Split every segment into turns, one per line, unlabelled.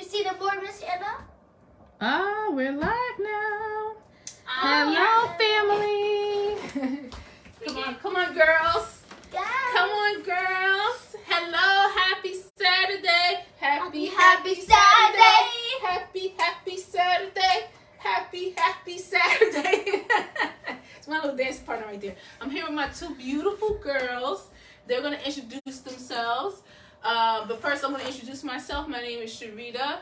You see the board, Miss Anna?
Oh, we're live now. Hello, family. Come on, girls.
Yes.
Come on, girls. Hello, happy Saturday. Happy
Saturday.
Happy Saturday. Happy Saturday. It's my little dance partner right there. I'm here with my two beautiful girls. They're going to introduce themselves. But first, I'm going to introduce myself. My name is Sharita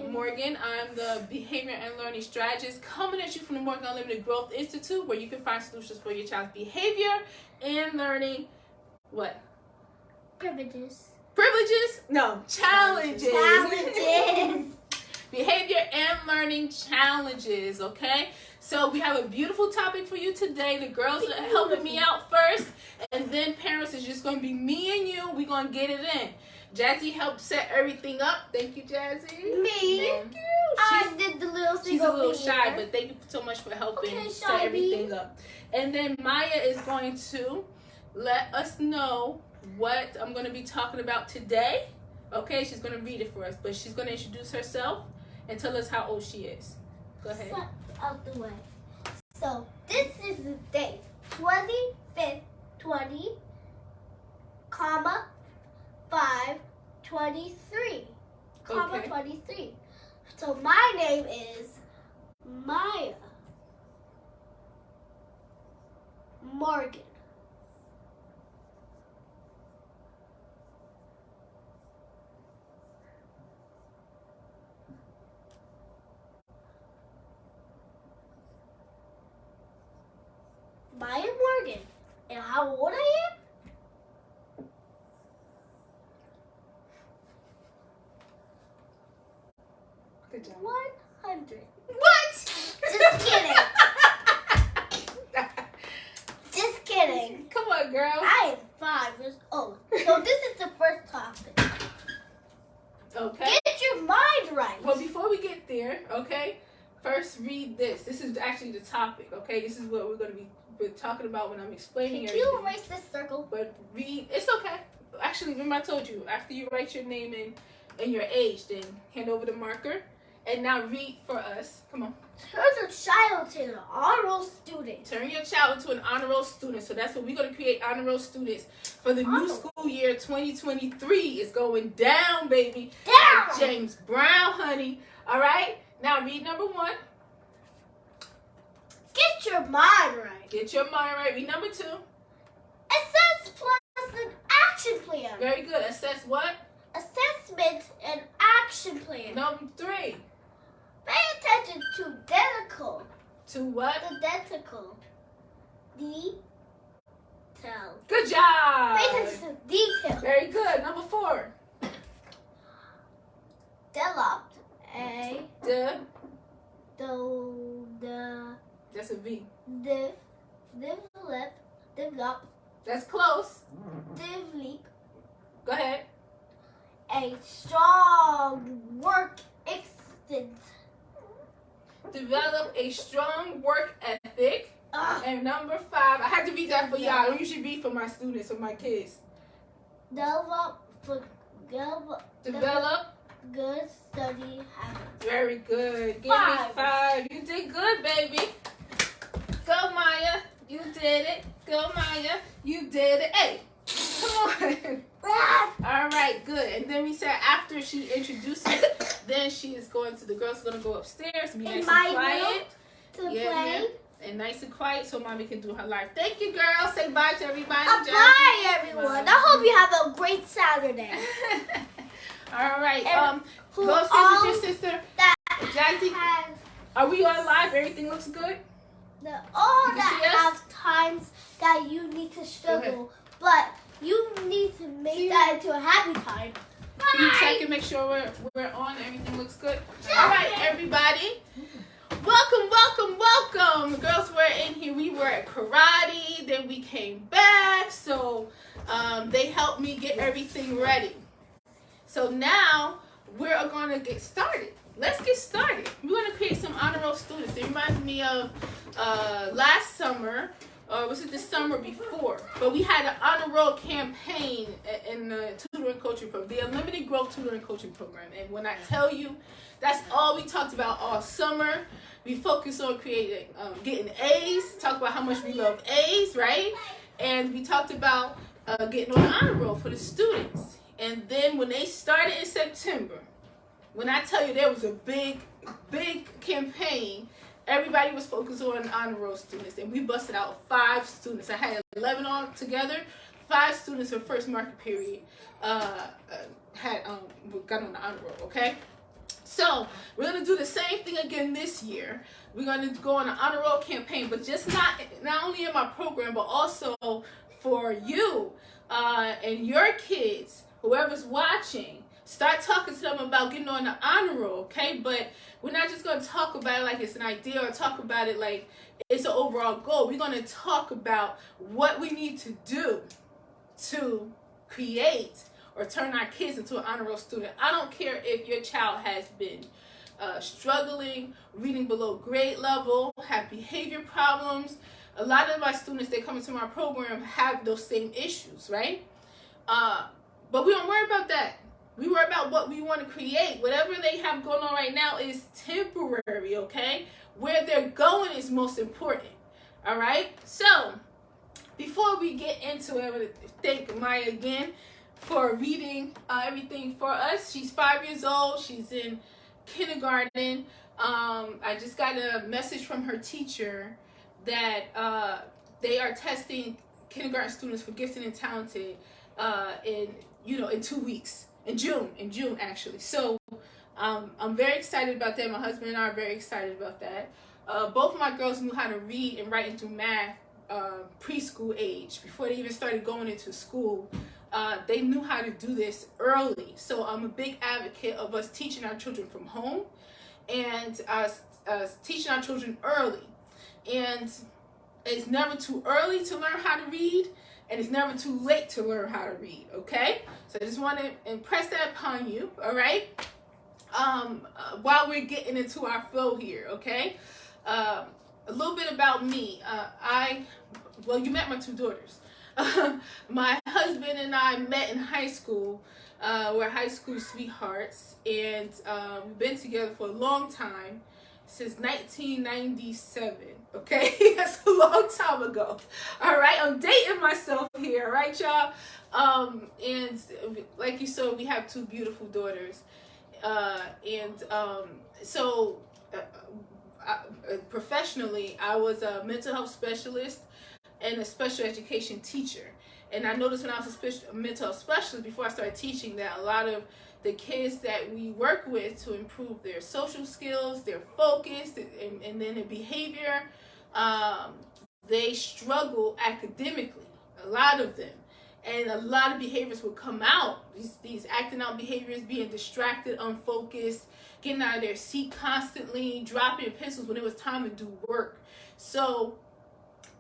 Morgan. I'm the Behavior and Learning Strategist coming at you from the Morgan Unlimited Growth Institute, where you can find solutions for your child's behavior and learning. What?
Privileges.
Privileges? No, challenges.
Challenges.
Behavior and learning challenges, okay? So we have a beautiful topic for you today. The girls are helping me out first, and then parents is just going to be me and you. We're going to get it in. Jazzy helped set everything up. Thank you, Jazzy.
Me.
Thank you.
I did the little thing.
She's a little
over
shy,
here.
but thank you so much for helping
Okay,
set
shy
everything
bee.
up. And then Maya is going to let us know what I'm going to be talking about today. Okay, she's going to read it for us, but she's going to introduce herself and tell us how old she is. Go ahead.
Step out the way. So this is the date, 25th, 20, comma, 5/23, comma,
Okay.
23. So my name is Maya Morgan. Maya Morgan. And how old I am?
Good job.
100.
What?
Just kidding. Just kidding.
Come on, girl.
I am 5 years old. So this is the first topic.
Okay.
Get your mind right.
Well, before we get there, okay, first read this. This is actually the topic, okay? This is what we're going to be talking about when I'm explaining
Can you
everything.
erase this circle?
But read, it's okay. Actually, remember I told you, after you write your name and your age, then hand over the marker. And now read for us. Come on.
Turn your child to an honor roll student.
Turn your child into an honor roll student. So that's what we're going to create, honor roll students for the new
Honor.
school year 2023. It's going down, baby.
Down.
Like James Brown, honey. All right? Now read number 1.
Get your mind right.
Get your mind right. Read number 2.
Assess plus an action plan.
Very good. Assess what?
Assessment and action plan.
Number 3.
Pay attention to dentical.
To what?
The dentical. Detail.
Good job.
Pay attention to detail.
Very good. Number 4.
Developed a
The.
the
That's a V.
develop
That's close. Go ahead.
a strong work ethic.
Develop a strong work ethic.
Ugh.
And number 5. I had to read that for y'all. I don't usually read for my students or my kids.
Develop
Develop.
good study habits.
Very good. Give me
5.
5. You did good, baby. Go, Maya. You did it. Go, Maya. You did it. Hey, come on. All right, good. And then we said after she introduces, then she is going to, the girls are going to go upstairs, be nice and quiet.
To
Yeah,
play.
And nice and quiet so mommy can do her life. Thank you, girls. Say bye to everybody.
Bye, everyone. I hope you have a great Saturday.
All right.
And who
Go upstairs
all
with your sister.
that
Jazzy,
has
are we on live? Everything looks good?
all
You can
that
see us?
have times that you need to struggle, but you need to make that into a happy time.
Can you check and make sure we're on? Everything looks good? All right, everybody. Welcome. The girls were in here. We were at karate. Then we came back. So they helped me get everything ready. So now we're going to get started. Let's get started. We're going to create some honor roll students. It reminds me of last summer, or was it the summer before? But we had an honor roll campaign in the tutoring coaching program, the Unlimited Growth Tutoring Coaching Program. And when I tell you, that's all we talked about all summer. We focused on creating, getting A's, talked about how much we love A's, right? And we talked about getting on the honor roll for the students. And then when they started in September, when I tell you there was a big campaign, everybody was focused on honor roll students, and we busted out 5 students. I had 11 all together. 5 students for first market period got on the honor roll. Okay, so we're gonna do the same thing again this year. We're gonna go on an honor roll campaign, but just not only in my program, but also for you and your kids, whoever's watching. Start talking to them about getting on the honor roll, okay? But we're not just going to talk about it like it's an idea or talk about it like it's an overall goal. We're going to talk about what we need to do to create or turn our kids into an honor roll student. I don't care if your child has been struggling, reading below grade level, have behavior problems. A lot of my students that come into my program have those same issues, right? But we don't worry about that. We worry about what we want to create. Whatever they have going on right now is temporary, okay? Where they're going is most important, all right? So, before we get into it, I want to thank Maya again for reading everything for us. She's 5 years old. She's in kindergarten. I just got a message from her teacher that they are testing kindergarten students for gifted and talented in 2 weeks. In June actually. So I'm very excited about that. My husband and I are very excited about that. Both of my girls knew how to read and write and do math preschool age. Before they even started going into school, they knew how to do this early. So I'm a big advocate of us teaching our children from home and teaching our children early. And it's never too early to learn how to read, and it's never too late to learn how to read, okay? So I just want to impress that upon you, all right? While we're getting into our flow here, okay? A little bit about me. You met my 2 daughters. My husband and I met in high school. We're high school sweethearts, and we've been together for a long time, since 1997, okay? That's a long time ago. All right, I'm dating myself here, right, y'all? And like you saw, we have 2 beautiful daughters. Professionally, I was a mental health specialist and a special education teacher. And I noticed when I was a mental health specialist, before I started teaching, that a lot of the kids that we work with to improve their social skills, their focus, and then their behavior, they struggle academically, a lot of them. And a lot of behaviors will come out, these acting out behaviors, being distracted, unfocused, getting out of their seat constantly, dropping pencils when it was time to do work. So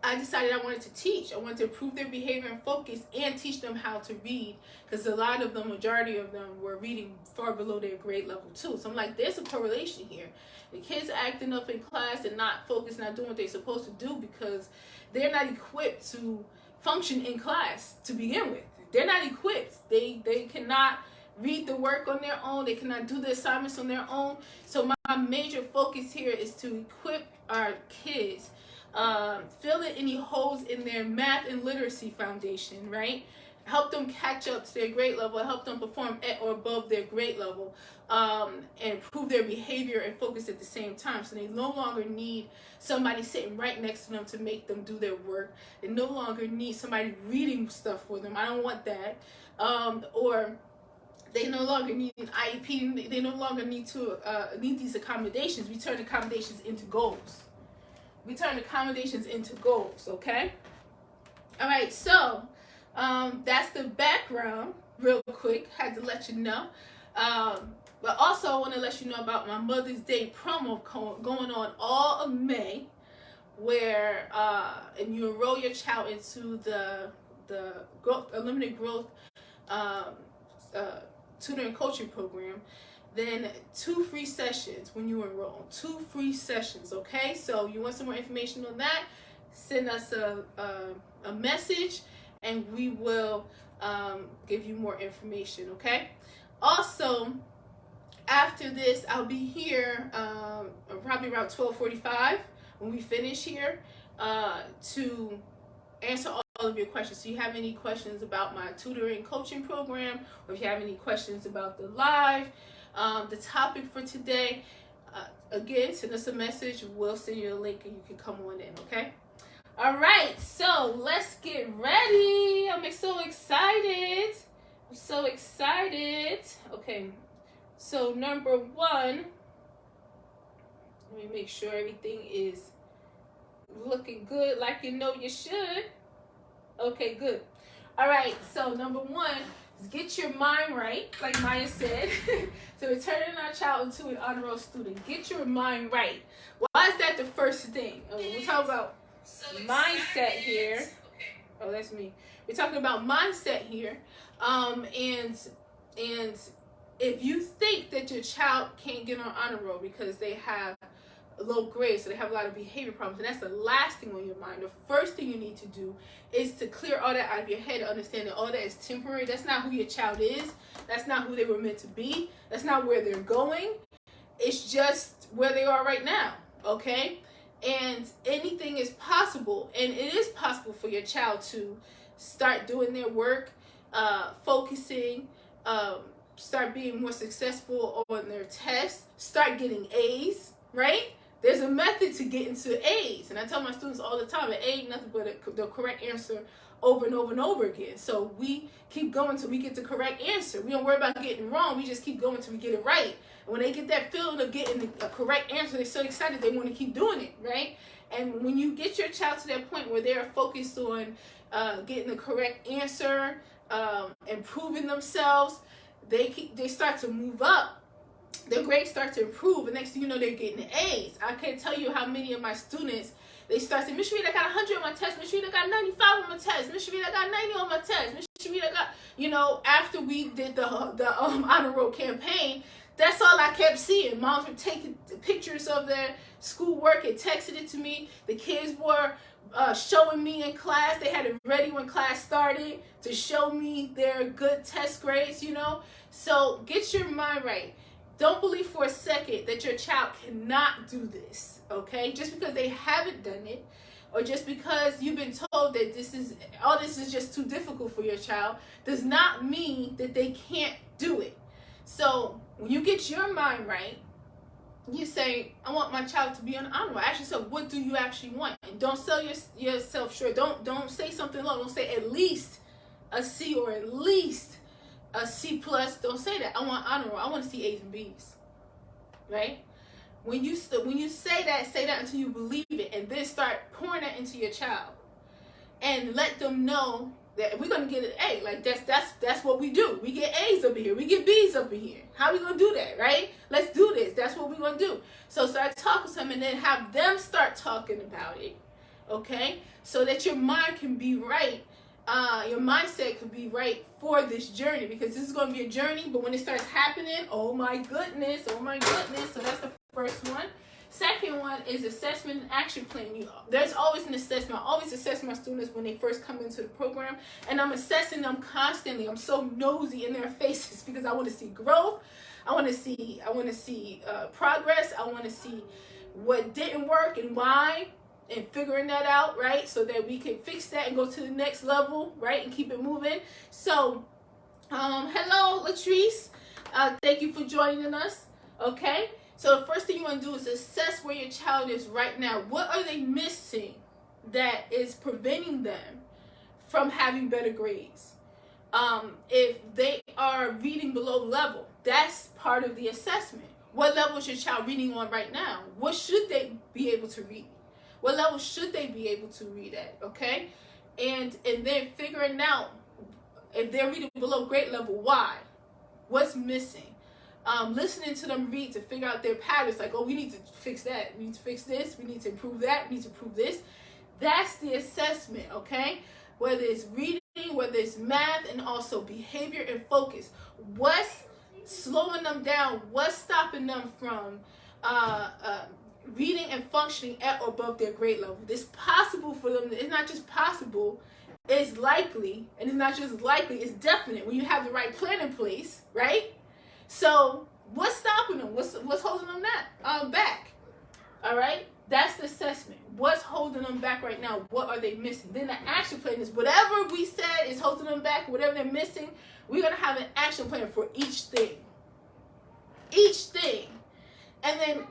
I decided I wanted to teach. I wanted to improve their behavior and focus and teach them how to read, because a lot of them, majority of them, were reading far below their grade level too. So I'm like, there's a correlation here. The kids are acting up in class and not focused, not doing what they're supposed to do because they're not equipped to function in class to begin with. They're not equipped. They cannot read the work on their own. They cannot do the assignments on their own. So my major focus here is to equip our kids, fill in any holes in their math and literacy foundation, right? Help them catch up to their grade level, help them perform at or above their grade level, and improve their behavior and focus at the same time. So they no longer need somebody sitting right next to them to make them do their work. They no longer need somebody reading stuff for them. I don't want that. Or they no longer need an IEP. They no longer need these accommodations. We turn accommodations into goals. Okay? All right, so that's the background real quick. Had to let you know. But also I want to let you know about my Mother's Day promo going on all of May, where and you enroll your child into the Unlimited Growth tutoring coaching program. Then 2 free sessions when you enroll. 2 free sessions, okay? So you want some more information on that? send us a message, and we will give you more information, okay? Also, after this, I'll be here probably around 12:45 when we finish here to answer all of your questions. So you have any questions about my tutoring coaching program, or if you have any questions about the live, the topic for today, again, send us a message. We'll send you a link and you can come on in, okay? All right, so let's get ready. I'm so excited. I'm so excited. Okay, so number one, let me make sure everything is looking good like you know you should. Okay, good. All right, so number one is get your mind right, like Maya said. So we're turning our child into an honor roll student. Get your mind right. Why is that the first thing? We're talking about mindset here. Oh, that's me. We're talking about mindset here. And if you think that your child can't get on honor roll because they have low grades, so they have a lot of behavior problems, and that's the last thing on your mind, the first thing you need to do is to clear all that out of your head and understand that all that is temporary. That's not who your child is. That's not who they were meant to be. That's not where they're going. It's just where they are right now, okay? And anything is possible, and it is possible for your child to start doing their work, focusing, start being more successful on their tests, start getting A's, right? There's a method to get into A's, and I tell my students all the time, an A ain't nothing but the correct answer over and over and over again. So we keep going till we get the correct answer. We don't worry about getting wrong. We just keep going till we get it right. And when they get that feeling of getting a correct answer, they're so excited they want to keep doing it, right? And when you get your child to that point where they're focused on getting the correct answer, improving themselves, they start to move up. Their grades start to improve, and next thing you know, they're getting A's. I can't tell you how many of my students, they start saying, Miss Sharita, I got 100 on my test. Miss Sharita, I got 95 on my test. Miss Sharita, I got 90 on my test. Miss Sharita, got, you know, after we did the honor roll campaign, that's all I kept seeing. Moms were taking pictures of their schoolwork and texted it to me. The kids were showing me in class. They had it ready when class started to show me their good test grades, you know. So get your mind right. Don't believe for a second that your child cannot do this, okay? Just because they haven't done it, or just because you've been told that this is just too difficult for your child, does not mean that they can't do it. So when you get your mind right, you say, I want my child to be on honor roll. Ask yourself, what do you actually want? And don't sell yourself short. Don't say something low. Don't say at least a C or at least a C plus. Don't say that. I want honor roll. I want to see A's and B's, right? When you say that until you believe it, and then start pouring that into your child, and let them know that we're gonna get an A. Like that's what we do. We get A's up here. We get B's up in here. How we gonna do that, right? Let's do this. That's what we're gonna do. So start talking to them, and then have them start talking about it, okay? So that your mind can be right. Your mindset could be right for this journey, because this is going to be a journey, but when it starts happening, oh my goodness. So that's the first one. Second one is assessment and action plan. There's always an assessment. I always assess my students when they first come into the program, and I'm assessing them constantly. I'm so nosy in their faces because I want to see growth. I want to see progress. I want to see what didn't work and why, and figuring that out, right? So that we can fix that and go to the next level, right? And keep it moving. So, hello, Latrice. Thank you for joining us, okay? So the first thing you want to do is assess where your child is right now. What are they missing that is preventing them from having better grades? If they are reading below level, that's part of the assessment. What level is your child reading on right now? What should they be able to read? What level should they be able to read at, okay? And then figuring out if they're reading below grade level, why? What's missing? Listening to them read to figure out their patterns, like, oh, we need to fix that. We need to fix this. We need to improve that. We need to improve this. That's the assessment, okay? Whether it's reading, whether it's math, and also behavior and focus. What's slowing them down? What's stopping them from reading and functioning at or above their grade level. It's possible for them. It's not just possible, it's likely, and it's not just likely, it's definite when you have the right plan in place, right? So what's stopping them? What's holding them back? All right, that's the assessment. What's holding them back right now? What are they missing? Then the action plan is whatever we said is holding them back, whatever they're missing, we're gonna have an action plan for each thing. And then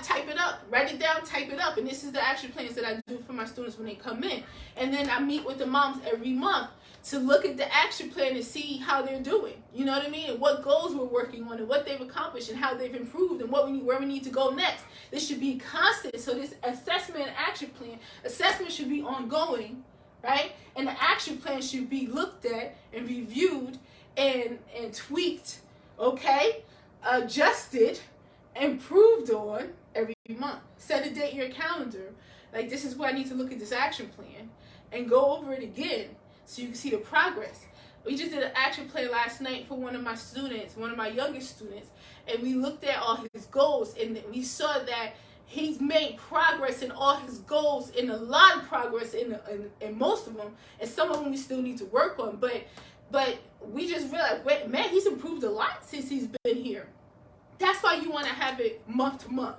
type it up, write it down, type it up. And this is the action plans that I do for my students when they come in. And then I meet with the moms every month to look at the action plan and see how they're doing. You know what I mean? And what goals we're working on and what they've accomplished and how they've improved and where we need to go next. This should be constant. So this assessment and action plan, assessment should be ongoing, right? And the action plan should be looked at and reviewed and tweaked, okay? Adjusted, improved on every month. Set a date in your calendar. Like, this is where I need to look at this action plan and go over it again so you can see the progress. We just did an action plan last night for one of my students, one of my youngest students, and we looked at all his goals, and we saw that he's made progress in all his goals, and a lot of progress in most of them, and some of them we still need to work on, but we just realized, wait, man, he's improved a lot since he's been here. That's why you want to have it month to month.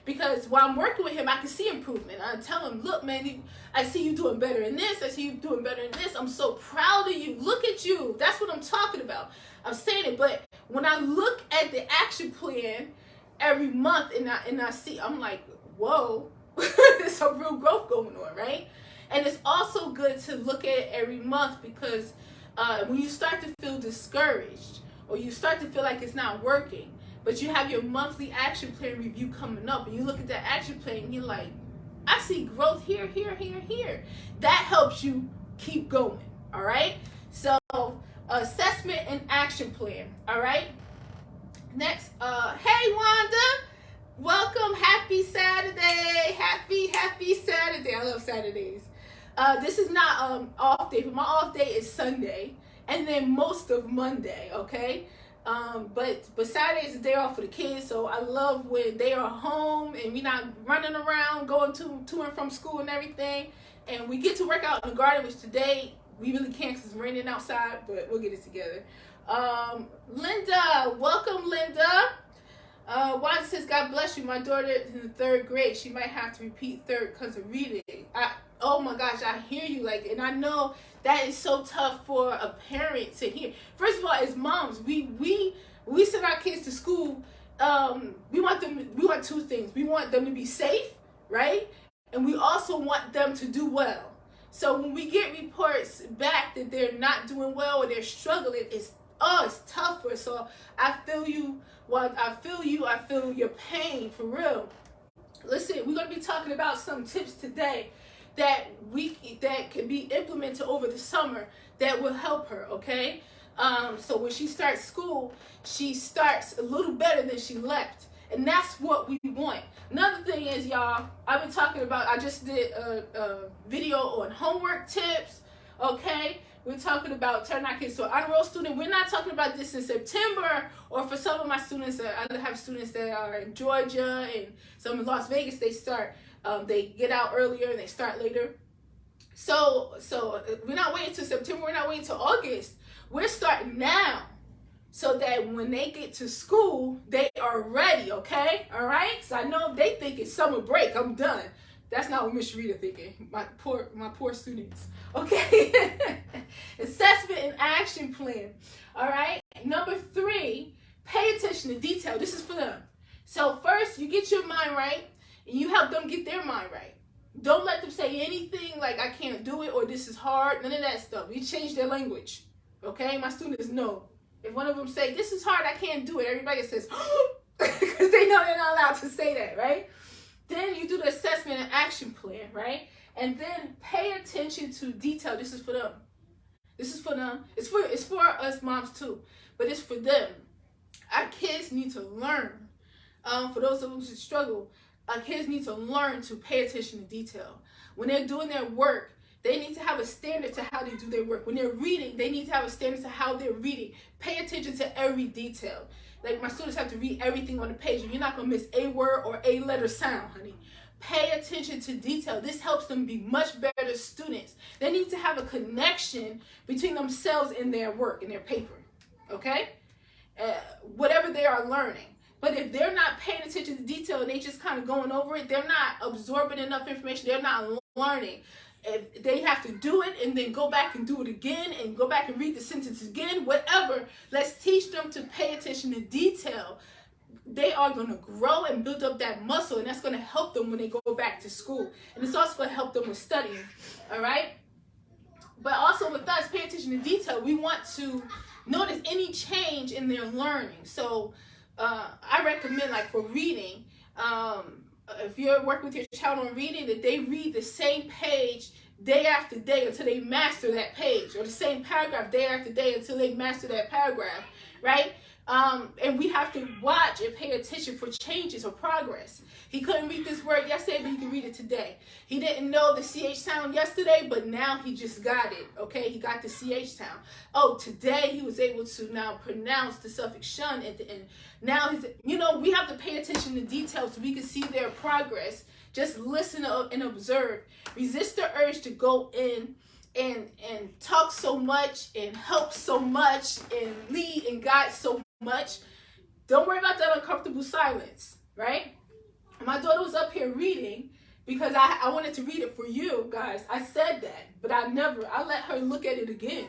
Because while I'm working with him, I can see improvement. I tell him, look, man, I see you doing better in this. I see you doing better in this. I'm so proud of you. Look at you. That's what I'm talking about. I'm saying it. But when I look at the action plan every month and I see, I'm like, whoa, there's some real growth going on, right? And it's also good to look at it every month because when you start to feel discouraged or you start to feel like it's not working, but you have your monthly action plan review coming up, and you look at that action plan, and you're like, I see growth here, here, here, here. That helps you keep going, all right? So, assessment and action plan, all right? Next, hey, Wanda. Welcome. Happy Saturday. Happy Saturday. I love Saturdays. This is not off day, but my off day is Sunday, and then most of Monday, okay? But Saturday is a day off for the kids, so I love when they are home and we're not running around going to and from school and everything, and we get to work out in the garden, which today we really can't because it's raining outside, but we'll get it together. Linda, welcome, Linda. Wanda says, God bless you. My daughter is in the 3rd grade. She might have to repeat 3rd because of reading. Oh my gosh, I hear you. Like, and I know that is so tough for a parent to hear. First of all, as moms, we send our kids to school. We want 2 things. We want them to be safe, right? And we also want them to do well. So when we get reports back that they're not doing well or they're struggling, it's tough for us. So I feel you. I feel your pain for real. Listen, we're gonna be talking about some tips today that can be implemented over the summer that will help her. Okay, so when she starts school, she starts a little better than she left, and that's what we want. Another thing is, y'all, I've been talking about. I just did a video on homework tips. Okay. We're talking about turning our kids to an honor roll student. We're not talking about this in September, or for some of my students, I have students that are in Georgia and some in Las Vegas, they get out earlier and they start later. So we're not waiting till September, we're not waiting till August. We're starting now so that when they get to school, they are ready, okay? All right? So I know they think it's summer break, I'm done. That's not what Miss Rita thinking. My poor students. Okay. Assessment and action plan. All right. Number 3, pay attention to detail. This is for them. So first, you get your mind right, and you help them get their mind right. Don't let them say anything like I can't do it or this is hard. None of that stuff. You change their language. Okay. My students know. If one of them say this is hard, I can't do it, everybody says because they know they're not allowed to say that, right? Then you do the assessment and action plan, right? And then pay attention to detail. This is for them. This is for them. It's for us moms too, but it's for them. Our kids need to learn. For those of us who struggle, our kids need to learn to pay attention to detail. When they're doing their work, they need to have a standard to how they do their work. When they're reading, they need to have a standard to how they're reading. Pay attention to every detail. Like my students have to read everything on the page, and you're not gonna miss a word or a letter sound, honey. Pay attention to detail. This helps them be much better students. They need to have a connection between themselves and their work and their paper, okay? Whatever they are learning. But if they're not paying attention to detail and they just kind of going over it, they're not absorbing enough information. They're not learning. If they have to do it and then go back and do it again and go back and read the sentence again, whatever. Let's teach them to pay attention to detail. They are going to grow and build up that muscle, and that's going to help them when they go back to school. And it's also going to help them with studying, all right? But also with us, pay attention to detail. We want to notice any change in their learning. So I recommend, like for reading, if you're working with your child on reading, that they read the same page day after day until they master that page, or the same paragraph day after day until they master that paragraph, right? And we have to watch and pay attention for changes or progress. He couldn't read this word yesterday, but he can read it today. He didn't know the CH sound yesterday, but now he just got it, okay? He got the CH sound. Oh, today he was able to now pronounce the suffix shun at the end. Now, we have to pay attention to details so we can see their progress. Just listen and observe. Resist the urge to go in and talk so much and help so much and lead and guide so much. Don't worry about that uncomfortable silence, right? My daughter was up here reading because I wanted to read it for you guys. I said that, but I let her look at it again.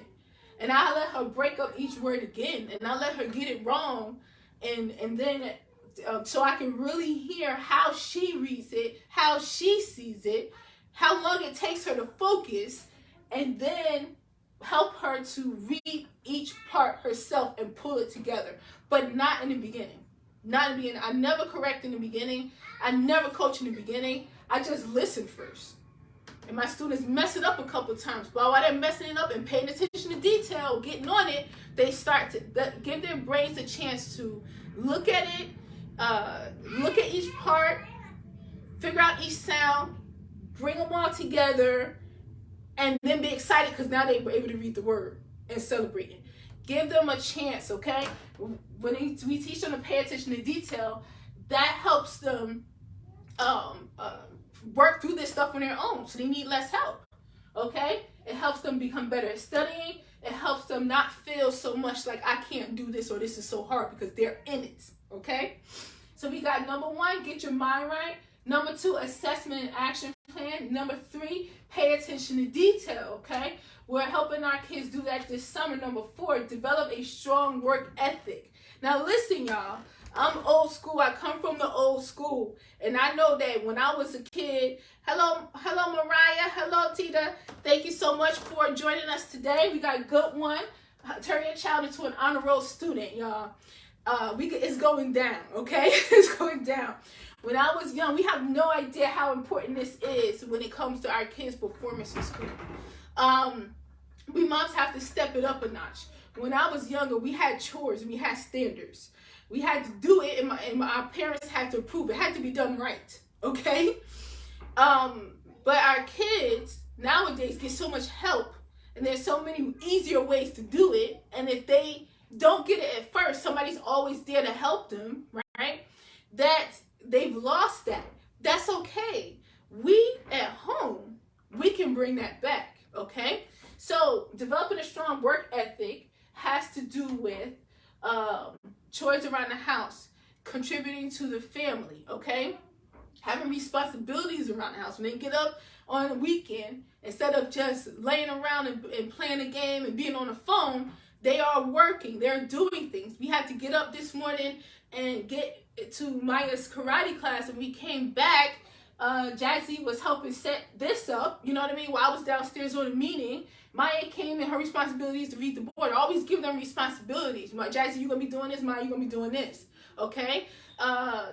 And I let her break up each word again, and I let her get it wrong, and then so I can really hear how she reads it, how she sees it, how long it takes her to focus, and then help her to read each part herself and pull it together. But not in the beginning. Not in the beginning. I never correct in the beginning. I never coach in the beginning. I just listen first. And my students mess it up a couple times. But while they're messing it up and paying attention to detail, getting on it, they start to give their brains a chance to look at it, look at each part, figure out each sound, bring them all together, and then be excited because now they were able to read the word and celebrate it. Give them a chance, okay? When we teach them to pay attention to detail, that helps them work through this stuff on their own, so they need less help, okay? It helps them become better at studying. It helps them not feel so much like I can't do this or this is so hard because they're in it, okay? So we got number 1, get your mind right. Number 2, assessment and action plan. Number 3, pay attention to detail, okay? We're helping our kids do that this summer. Number 4, develop a strong work ethic. Now listen, y'all. I'm old school. I come from the old school. And I know that when I was a kid, hello Mariah, hello Tita. Thank you so much for joining us today. We got a good one. Turn your child into an honor roll student, y'all. It's going down, okay? It's going down. When I was young, we have no idea how important this is when it comes to our kids' performance in school. We moms have to step it up a notch. When I was younger, we had chores and we had standards. We had to do it, and our parents had to approve. It had to be done right, okay? But our kids nowadays get so much help, and there's so many easier ways to do it. And if they don't get it at first, somebody's always there to help them, right? That they've lost that. That's okay. We at home, we can bring that back, okay? So developing a strong work ethic has to do with chores around the house, contributing to the family, okay? Having responsibilities around the house. When they get up on the weekend, instead of just laying around and playing a game and being on the phone, they are working. They're doing things. We had to get up this morning and get to Maya's karate class, and we came back. Jazzy was helping set this up, you know what I mean? While I was downstairs on a meeting, Maya came and her responsibility is to read the board. I always give them responsibilities. Jazzy, you're going to be doing this. Maya, you're going to be doing this, okay?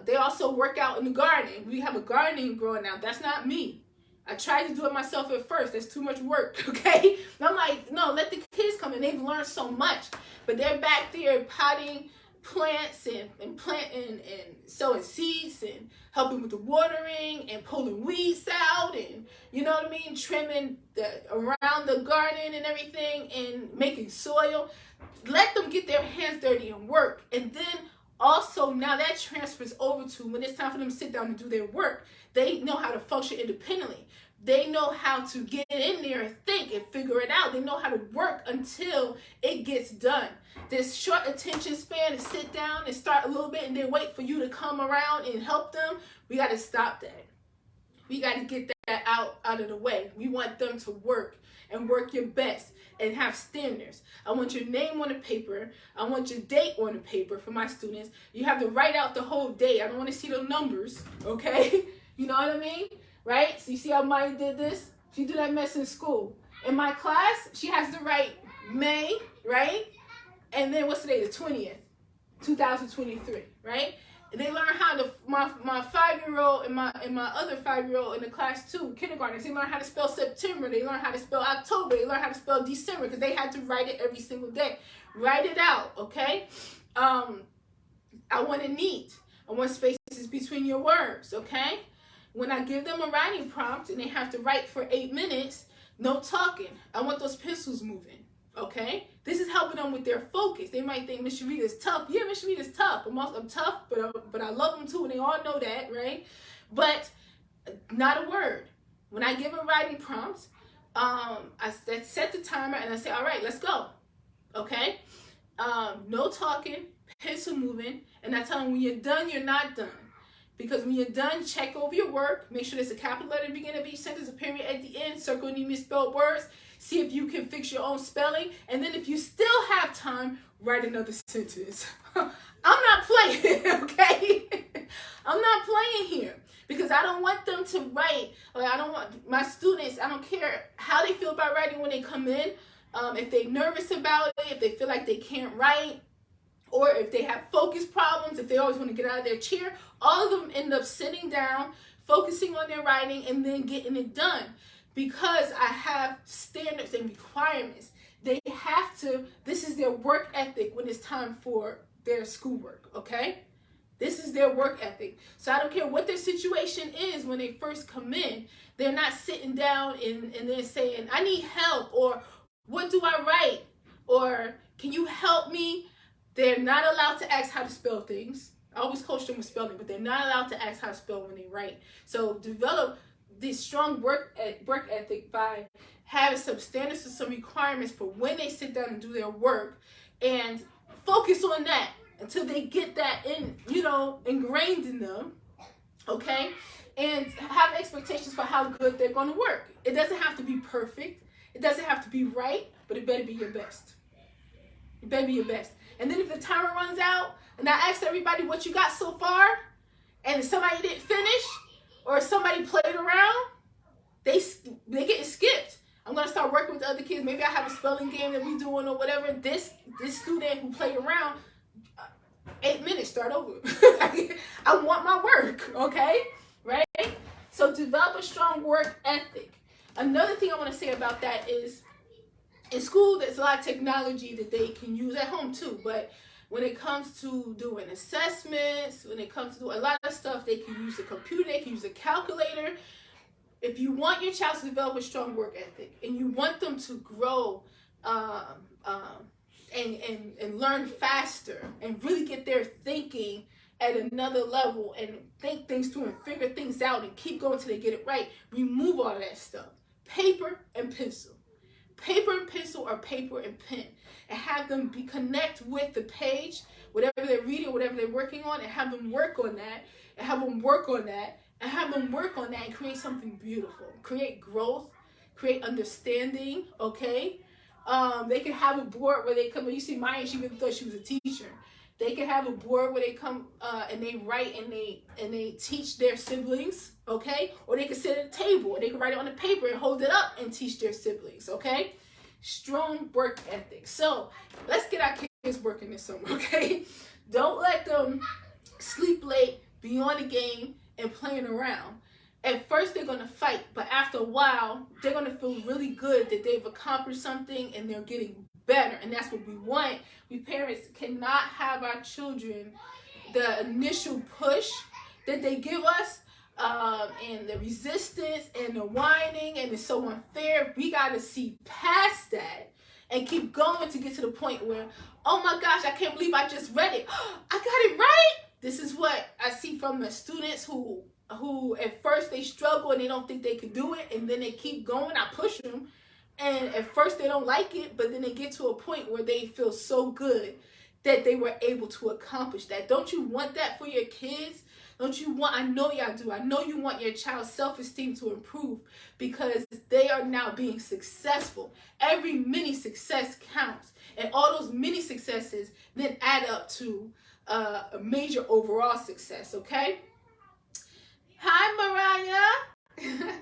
They also work out in the garden. We have a gardening growing now. That's not me. I tried to do it myself at first. That's too much work, okay? And I'm like, no, let the kids come in. They've learned so much. But they're back there potting plants and planting and sowing seeds and helping with the watering and pulling weeds out and, you know what I mean, trimming around the garden and everything and making soil. Let them get their hands dirty and work. And then Also, now that transfers over to when it's time for them to sit down and do their work. They know how to function independently. They know how to get in there and think and figure it out. They know how to work until it gets done. This short attention span to sit down and start a little bit and then wait for you to come around and help them, we got to stop that. We got to get that out of the way. We want them to work and work your best and have standards. I want your name on the paper. I want your date on the paper for my students. You have to write out the whole day. I don't want to see the numbers, okay? You know what I mean? Right? So you see how Maya did this? She did that mess in school. In my class, she has to write May, right? And then what's today? The 20th, 2023, right? And they learn how to, my 5-year-old and my other 5-year-old in the class too, kindergartners, they learn how to spell September, they learn how to spell October, they learn how to spell December, because they had to write it every single day. Write it out, okay? I want it neat. I want spaces between your words, okay? When I give them a writing prompt and they have to write for 8 minutes, no talking. I want those pencils moving. Okay, this is helping them with their focus. They might think Miss Sharita's tough. Yeah, Miss Sharita's tough. I'm tough, but I love them too, and they all know that, right? But not a word. When I give a writing prompt, I set the timer and I say, all right, let's go. Okay, no talking, pencil moving, and I tell them when you're done, you're not done. Because when you're done, check over your work. Make sure there's a capital letter at the beginning of each sentence, a period at the end, circle any misspelled words. See if you can fix your own spelling. And then if you still have time, write another sentence. I'm not playing, okay? I'm not playing here. Because I don't want them to write. I don't want my students, I don't care how they feel about writing when they come in. If they're nervous about it, if they feel like they can't write, or if they have focus problems, if they always want to get out of their chair, all of them end up sitting down, focusing on their writing, and then getting it done. Because I have standards and requirements. They have to, this is their work ethic when it's time for their schoolwork, okay? This is their work ethic. So I don't care what their situation is when they first come in. They're not sitting down and they're saying, I need help, or what do I write? Or can you help me? They're not allowed to ask how to spell things. I always coach them with spelling, but they're not allowed to ask how to spell when they write. So develop this strong work ethic by having some standards and some requirements for when they sit down and do their work, and focus on that until they get that in, ingrained in them, okay? And have expectations for how good they're going to work. It doesn't have to be perfect. It doesn't have to be right, but it better be your best. It better be your best. And then if the timer runs out, and I ask everybody what you got so far, and if somebody didn't finish, or if somebody played around, they get skipped. I'm going to start working with the other kids. Maybe I have a spelling game that we doing or whatever. This student who played around, 8 minutes, start over. I want my work, okay? Right? So develop a strong work ethic. Another thing I want to say about that is, in school, there's a lot of technology that they can use at home too, but when it comes to doing assessments, when it comes to doing a lot of stuff, they can use a computer, they can use a calculator. If you want your child to develop a strong work ethic and you want them to grow and learn faster and really get their thinking at another level and think things through and figure things out and keep going till they get it right, remove all of that stuff. Paper and pencil. Paper and pencil, or paper and pen, and have them connect with the page, whatever they're reading, whatever they're working on, and have them work on that, and have them work on that, and have them work on that, and create something beautiful. Create growth, create understanding, okay? They can have a board where they come, you see Maya, she really thought she was a teacher. They can have a board where they come and they write and they teach their siblings, okay? Or they can sit at a table and they can write it on the paper and hold it up and teach their siblings, okay? Strong work ethic. So let's get our kids working this summer, okay? Don't let them sleep late, be on the game, and playing around. At first they're gonna fight, but after a while, they're gonna feel really good that they've accomplished something and they're getting better, and that's what we want. We parents cannot have our children, the initial push that they give us, and the resistance and the whining and it's so unfair. We got to see past that and keep going to get to the point where, oh my gosh, I can't believe I just read it. I got it right. This is what I see from the students who at first they struggle and they don't think they can do it, and then they keep going. I push them, and at first they don't like it, but then they get to a point where they feel so good that they were able to accomplish that. Don't you want that for your kids? Don't you want, I know y'all do, I know you want your child's self-esteem to improve because they are now being successful. Every mini success counts, and all those mini successes then add up to a major overall success, okay? Hi, Mariah.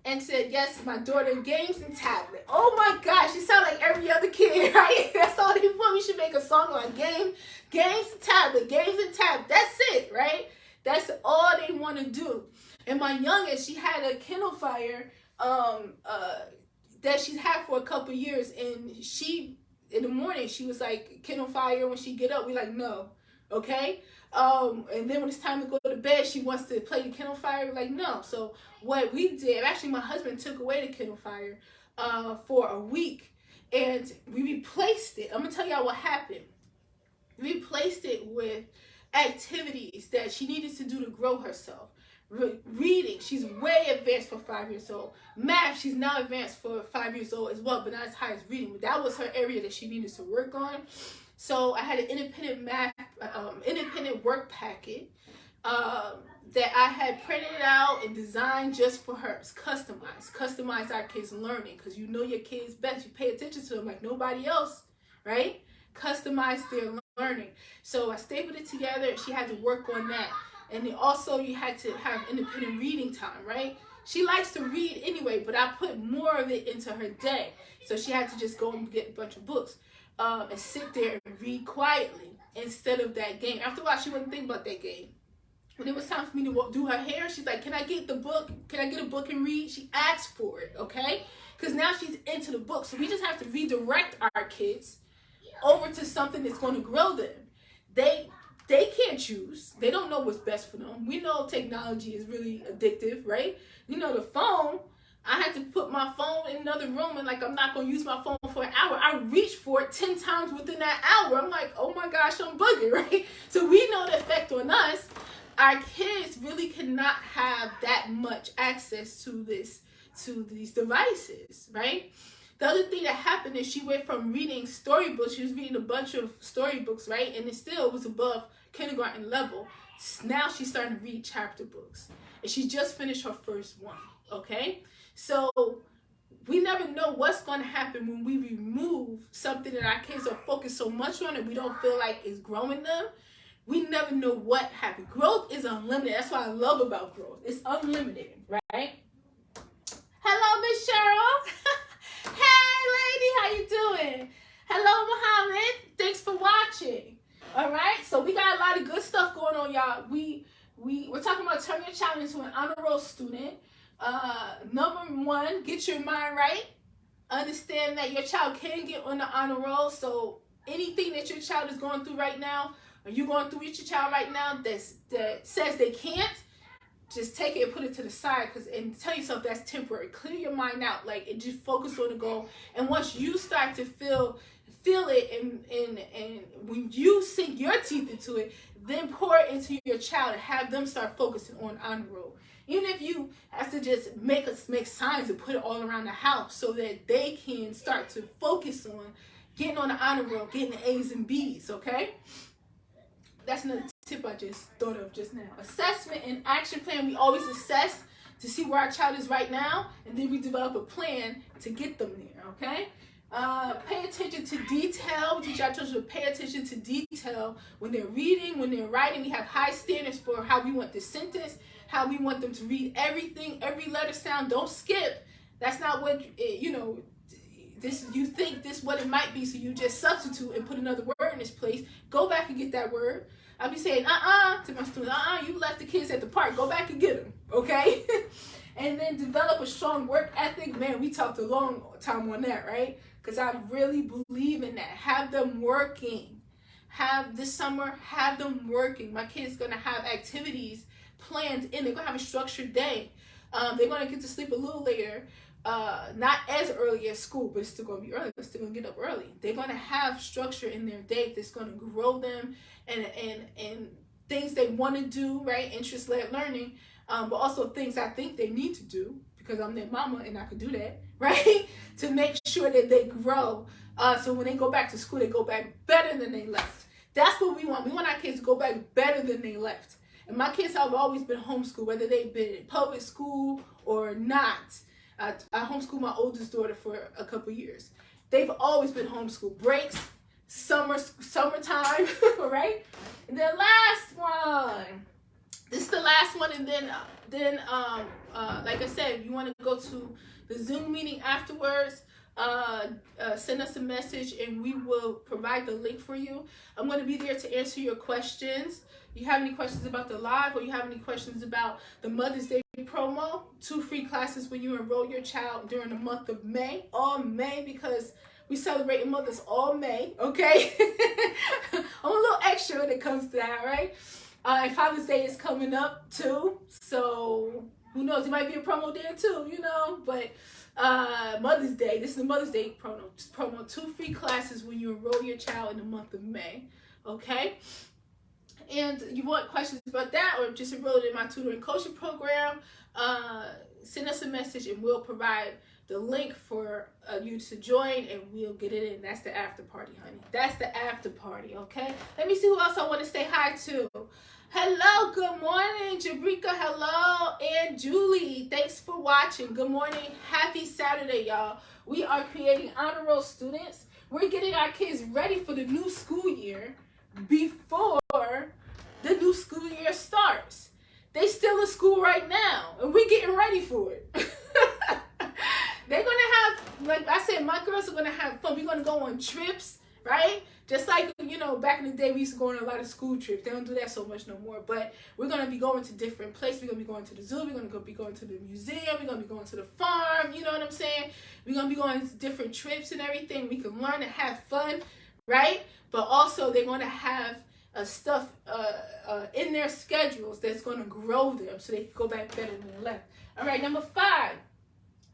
And said, yes, my daughter games and tablet. Oh my gosh, you sound like every other kid, right? That's all they want. We should make a song on games and tablet, games and tablet. That's it, right? That's all they want to do. And my youngest, she had a Kindle Fire that she's had for a couple years, and she, in the morning, she was like, Kindle Fire, when she get up, we like, no, okay? And then when it's time to go to bed, she wants to play the Kindle Fire. We're like, no. So what we did, actually my husband took away the Kindle Fire for a week, and we replaced it. I'm going to tell y'all what happened. We replaced it with activities that she needed to do to grow herself. Reading, she's way advanced for 5 years old. Math, she's now advanced for 5 years old as well, but not as high as reading. But that was her area that she needed to work on. So I had an independent work packet that I had printed out and designed just for her. It's customized. Customize our kids' learning, because you know your kids best. You pay attention to them like nobody else, right? Customize their learning. So I stapled it together. She had to work on that. And then also you had to have independent reading time, right? She likes to read anyway, but I put more of it into her day. So she had to just go and get a bunch of books. And sit there and read quietly instead of that game. After a while, she wouldn't think about that game. When it was time for me to do her hair, she's like, can I get the book? Can I get a book and read? She asked for it, okay? Because now she's into the book. So we just have to redirect our kids over to something that's going to grow them. They can't choose. They don't know what's best for them. We know technology is really addictive, right? You know, the phone, I had to put my phone in another room, and like, I'm not going to use my phone for an hour. I reached for it 10 times within that hour. I'm like, oh my gosh, I'm bugging, right? So we know the effect on us. Our kids really cannot have that much access to these devices, right? The other thing that happened is she went from reading storybooks. She was reading a bunch of storybooks, right? And it still was above kindergarten level. Now she's starting to read chapter books. And she just finished her first one, okay? So we never know what's going to happen when we remove something that our kids are focused so much on and we don't feel like is growing them. We never know what happens. Growth is unlimited. That's what I love about growth. It's unlimited, right? Hello, Miss Cheryl. Hey, lady, how you doing? Hello, Muhammad. Thanks for watching. All right, so we got a lot of good stuff going on, y'all. We're talking about turning your child into an honor roll student. Number one, get your mind right. Understand that your child can get on the honor roll. So anything that your child is going through right now, or you going through with your child right now that says they can't, just take it and put it to the side, and tell yourself that's temporary. Clear your mind out, like, and just focus on the goal. And once you start to feel it, and when you sink your teeth into it, then pour it into your child and have them start focusing on honor roll. Even if you have to just make signs and put it all around the house so that they can start to focus on getting on the honor roll, getting the A's and B's, okay? That's another tip I just thought of just now. Assessment and action plan. We always assess to see where our child is right now, and then we develop a plan to get them there, okay? Pay attention to detail. We teach our children to pay attention to detail when they're reading, when they're writing. We have high standards for how we want this sentence, how we want them to read everything, every letter sound. Don't skip. That's not what, you think this what it might be, so you just substitute and put another word in its place. Go back and get that word. I'll be saying, to my students, you left the kids at the park. Go back and get them, okay? And then develop a strong work ethic. Man, we talked a long time on that, right? Because I really believe in that. Have them working. This summer, have them working. My kids going to have activities planned in. They're going to have a structured day. They're going to get to sleep a little later. not as early as school, but it's still going to be early. They're still going to get up early. They're going to have structure in their day that's going to grow them and things they want to do, right? Interest-led learning, but also things I think they need to do because I'm their mama and I could do that, right? To make sure that they grow. So when they go back to school, they go back better than they left. That's what we want. We want our kids to go back better than they left. And my kids have always been homeschooled, whether they've been in public school or not. I homeschooled my oldest daughter for a couple years. They've always been homeschooled. Breaks, summertime, right? And then last one. This is the last one, and then like I said, if you want to go to the Zoom meeting afterwards, send us a message and we will provide the link for you. I'm going to be there to answer your questions. You have any questions about the live, or you have any questions about the Mother's Day promo? 2 free classes when you enroll your child during the month of May, all May, because we celebrate mothers all May, okay? I'm a little extra when it comes to that, right? And Father's Day is coming up too, so who knows? It might be a promo there too, you know, but Mother's Day, this is the Mother's Day promo, 2 free classes when you enroll your child in the month of May, okay? And you want questions about that, or just enrolled in my tutoring coaching program, send us a message and we'll provide the link for you to join, and we'll get it in. That's the after party, honey. That's the after party, okay? Let me see who else I want to say hi to. Hello, good morning, Jabrika. Hello, and Julie. Thanks for watching. Good morning. Happy Saturday, y'all. We are creating honor roll students. We're getting our kids ready for the new school year before the new school year starts. They still in school right now, and we're getting ready for it. They're gonna have, like I said, my girls are gonna have fun. We're gonna go on trips, right? Just like, you know, back in the day, we used to go on a lot of school trips. They don't do that so much no more. But we're gonna be going to different places. We're gonna be going to the zoo. We're gonna be going to the museum. We're gonna be going to the farm. You know what I'm saying? We're gonna be going to different trips and everything. We can learn and have fun, right? But also, they're gonna have stuff in their schedules that's gonna grow them so they can go back better than they left. All right, number 5.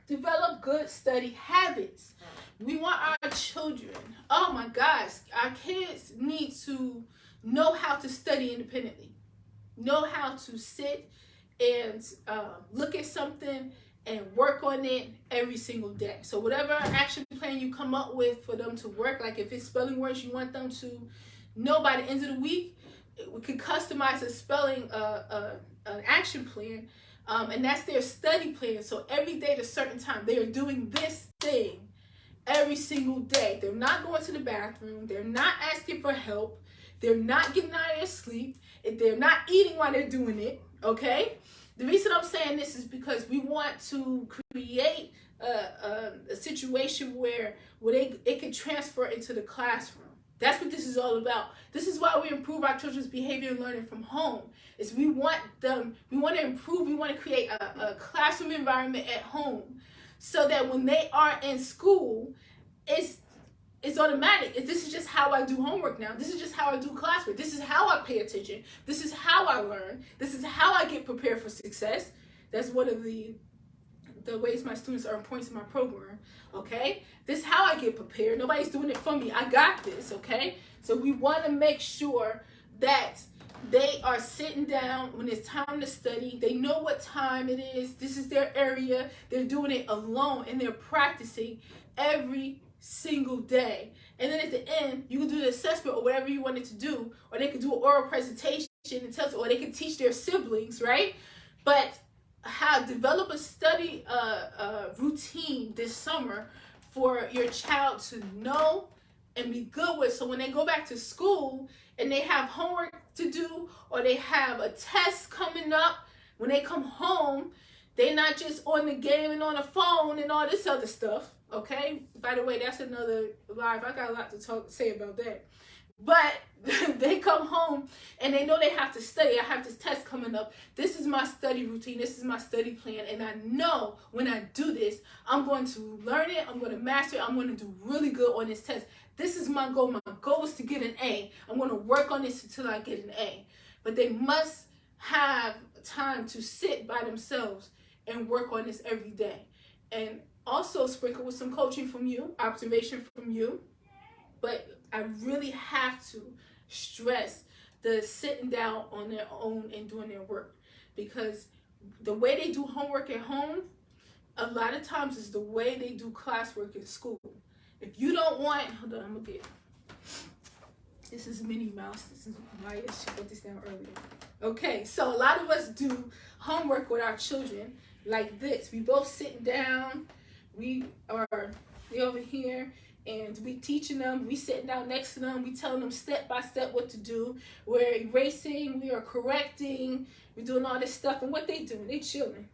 Develop good study habits. We want our children, oh my gosh, our kids need to know how to study independently. Know how to sit and look at something and work on it every single day. So whatever action plan you come up with for them to work, like if it's spelling words you want them to know by the end of the week, we can customize a spelling an action plan. And that's their study plan. So every day at a certain time, they are doing this thing every single day. They're not going to the bathroom. They're not asking for help. They're not getting out of their sleep. They're not eating while they're doing it, okay? The reason I'm saying this is because we want to create a situation where it can transfer into the classroom. That's what this is all about. This is why we improve our children's behavior and learning from home. Is we want to improve, we want to create a classroom environment at home so that when they are in school, it's automatic. This is just how I do homework now. This is just how I do classwork. This is how I pay attention. This is how I learn. This is how I get prepared for success. That's one of the ways my students earn points in my program, okay? This is how I get prepared. Nobody's doing it for me. I got this, okay? So we want to make sure that they are sitting down when it's time to study. They know what time it is. This is their area. They're doing it alone, and they're practicing every single day. And then at the end, you can do the assessment or whatever you wanted to do, or they could do an oral presentation and tell, or they can teach their siblings, right? But develop a study routine this summer for your child to know and be good with, so when they go back to school and they have homework to do or they have a test coming up, when they come home, they're not just on the game and on the phone and all this other stuff, okay? By the way, that's another live. I got a lot to say about that. But they come home and they know they have to study. I have this test coming up. This is my study routine. This is my study plan. And I know when I do this, I'm going to learn it. I'm going to master it. I'm going to do really good on this test. This is my goal. My goal is to get an A. I'm going to work on this until I get an A. But they must have time to sit by themselves and work on this every day. And also sprinkle with some coaching from you, observation from you. But I really have to stress the sitting down on their own and doing their work, because the way they do homework at home, a lot of times is the way they do classwork in school. If you don't want, hold on, I'm gonna get, this is Minnie Mouse. This is Maya. She put this down earlier. Okay, so a lot of us do homework with our children like this. We both sitting down. We over here, and we teaching them. We sitting down next to them. We telling them step by step what to do. We're erasing. We are correcting. We're doing all this stuff. And what they doing? They chilling.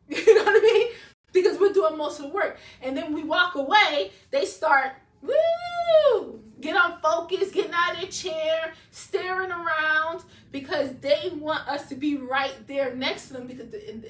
You know what I mean? Because we're doing most of the work. And then we walk away, they start, woo, get unfocused, getting out of their chair, staring around, because they want us to be right there next to them.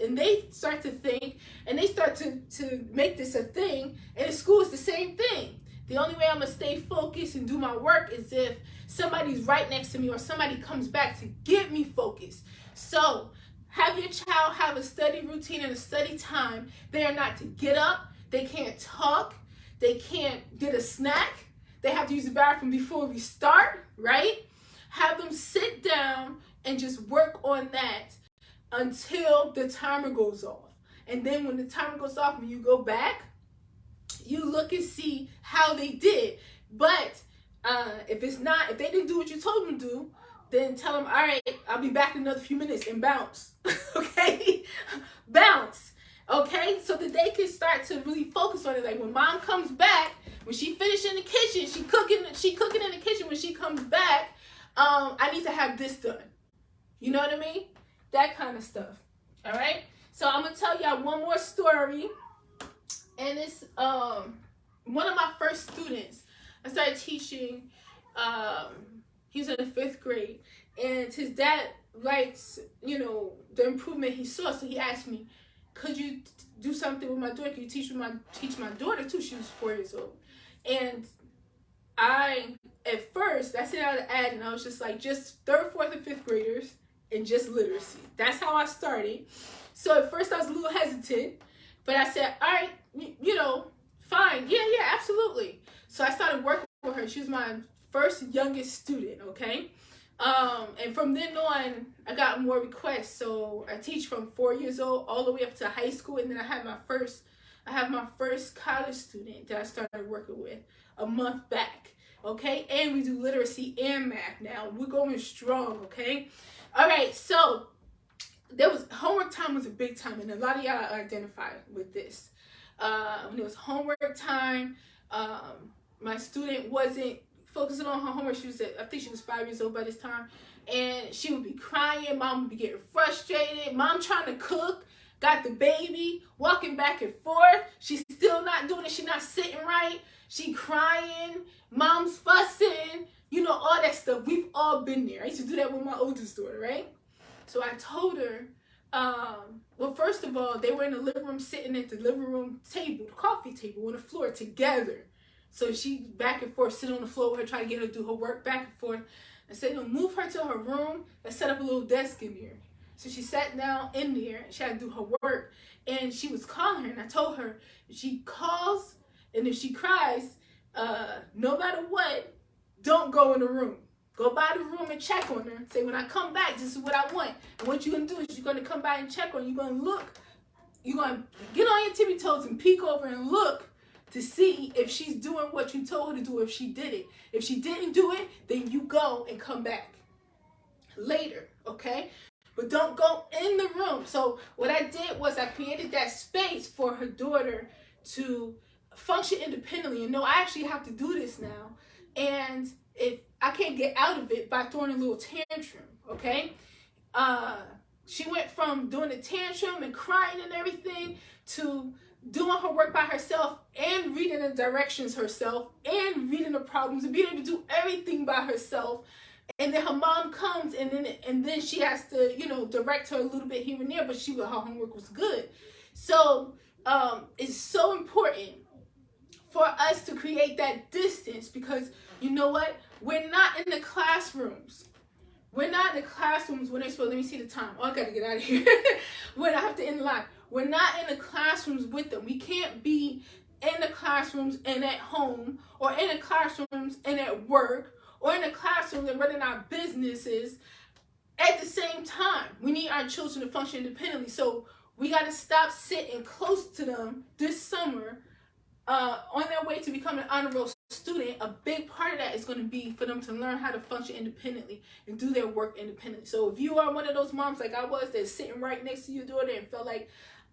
And they start to think, and they start to make this a thing. And in school, it's the same thing. The only way I'm going to stay focused and do my work is if somebody's right next to me or somebody comes back to get me focused. So have your child have a study routine and a study time. They are not to get up. They can't talk. They can't get a snack. They have to use the bathroom before we start, right? Have them sit down and just work on that until the timer goes off. And then when the timer goes off, when you go back, you look and see how they did. But if they didn't do what you told them to do, then tell them, all right, I'll be back in another few minutes, and bounce. Okay? Bounce. Okay? So that they can start to really focus on it. Like when mom comes back, when she finished in the kitchen, she cooking in the kitchen. When she comes back, I need to have this done. You know what I mean? That kind of stuff. All right? So I'm going to tell y'all one more story. And it's one of my first students. I started teaching. He was in the 5th grade, and his dad likes, the improvement he saw. So he asked me, could you do something with my daughter? Could you teach my daughter too? She was 4 years old. And at first, I sent out an ad, and I was just like, just 3rd, 4th, and 5th graders, and just literacy. That's how I started. So at first, I was a little hesitant, but I said, all right, fine. Yeah, absolutely. So I started working with her. She was my first youngest student, okay? And from then on, I got more requests. So I teach from 4 years old all the way up to high school, and then I have my first college student that I started working with a month back, okay? And we do literacy and math now. We're going strong, okay? All right, so homework time was a big time, and a lot of y'all identify with this. When it was homework time, my student wasn't focusing on her homework. I think she was 5 years old by this time, and she would be crying. Mom would be getting frustrated. Mom trying to cook, got the baby, walking back and forth. She's still not doing it. She's not sitting right. She crying. Mom's fussing. All that stuff. We've all been there. I used to do that with my oldest daughter, right? So I told her, well, first of all, they were in the living room, sitting at the living room table, the coffee table on the floor together. So she back and forth, sit on the floor with her, trying to get her to do her work back and forth. I said, move her to her room and set up a little desk in there. So she sat down in there, and she had to do her work. And she was calling her, and I told her, if she calls and if she cries, no matter what, don't go in the room. Go by the room and check on her. Say, when I come back, this is what I want. And what you're going to do is you're going to come by and check on her. You're going to look. You're going to get on your tippy toes and peek over and look to see if she's doing what you told her to do, if she did it. If she didn't do it, then you go and come back later, okay? But don't go in the room. So what I did was I created that space for her daughter to function independently. And no, I actually have to do this now. And if I can't get out of it by throwing a little tantrum, okay? She went from doing a tantrum and crying and everything to doing her work by herself and reading the directions herself and reading the problems and being able to do everything by herself. And then her mom comes, and then she has to, direct her a little bit here and there, but her homework was good. So it's so important for us to create that distance, because you know what? We're not in the classrooms. We're not in the classrooms when they're supposed. Let me see the time. Oh, I got to get out of here. When I have to end the line. we're not in the classrooms with them. We can't be in the classrooms and at home, or in the classrooms and at work, or in the classrooms and running our businesses at the same time. We need our children to function independently. So we got to stop sitting close to them this summer on their way to becoming an honor roll student. A big part of that is going to be for them to learn how to function independently and do their work independently. So if you are one of those moms like I was, that's sitting right next to your daughter and felt like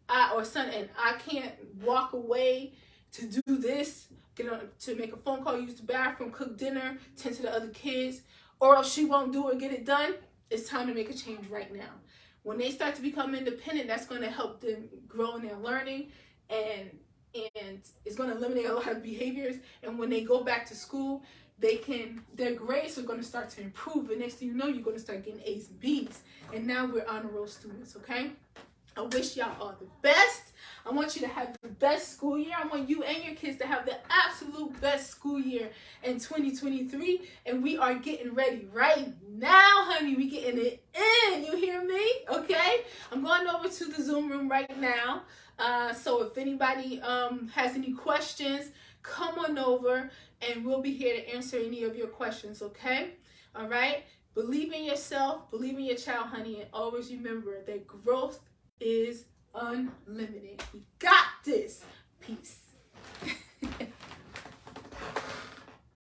I can't walk away to do this, to make a phone call, use the bathroom, cook dinner, tend to the other kids, or else she won't do it, get it done, it's time to make a change right now. When they start to become independent, that's going to help them grow in their learning, and it's going to eliminate a lot of behaviors. And when they go back to school, their grades are going to start to improve, and next thing you know, you're going to start getting A's and B's, and now we're honor roll students. Okay, I wish y'all all the best. I want you to have the best school year. I want you and your kids to have the absolute best school year in 2023. And we are getting ready right now, honey. We getting it in. You hear me? Okay. I'm going over to the Zoom room right now. So if anybody has any questions, come on over and we'll be here to answer any of your questions. Okay. All right. Believe in yourself. Believe in your child, honey. And always remember that growth is unlimited. We got